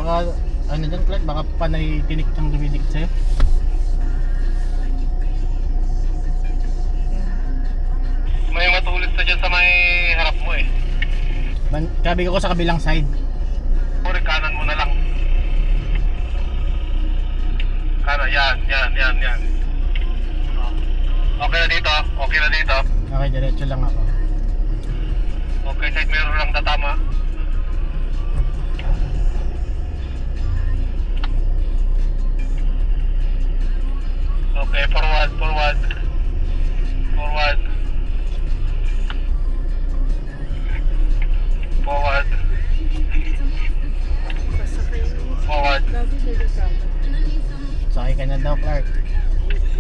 Baka, ano dyan Clark, baka panay tinik ng dumidikit sa'yo. May matulis na dyan sa may harap mo eh. Sabi ko sa kabilang side. Puri, kanan mo na lang. Kanan, yan. Okay na dito, okay na dito. Okay, diretso lang ako. Okay, side mirror lang tatama. Okay, forward. Forward. Forward. Sakay ka na daw Clark.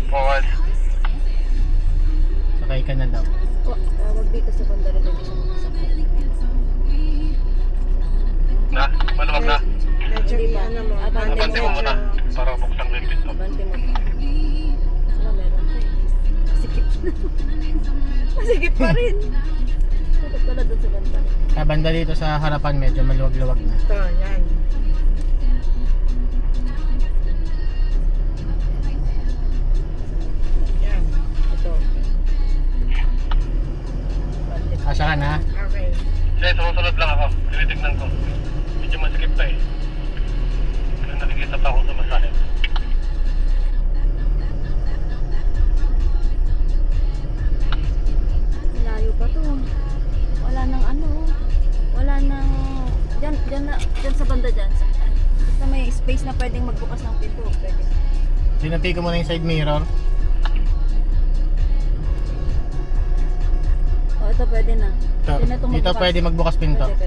Forward. Sakay ka na daw. Wag dito sa bandara na siya makasakay. Na, maluwag na. Medyo ano mo. Abante mo muna para buksan ko yung pinto. Abante mo. Wala, meron pa eh. Masikip na. Masikip pa rin. Dapat pala doon sa bandara. Sa banda dito sa harapan medyo maluwag-luwag na. Ito, yan. Yan. Ito. Asa ka na? Okay. Sige, sumusunod lang ako. Tinitignan ko. Medyo masikip pa eh. Kaya nakikita pa ako sa masahe. Layo pa to. Wala nang ano. Wala nang... Diyan sa banda dyan. Basta may space na pwedeng magbukas ng pinto. Pwede. Sinati ko muna yung side mirror. Oh, ito pwede na. Ito, Pwede na itong dito magbukas. pwede magbukas pinto. Pwede.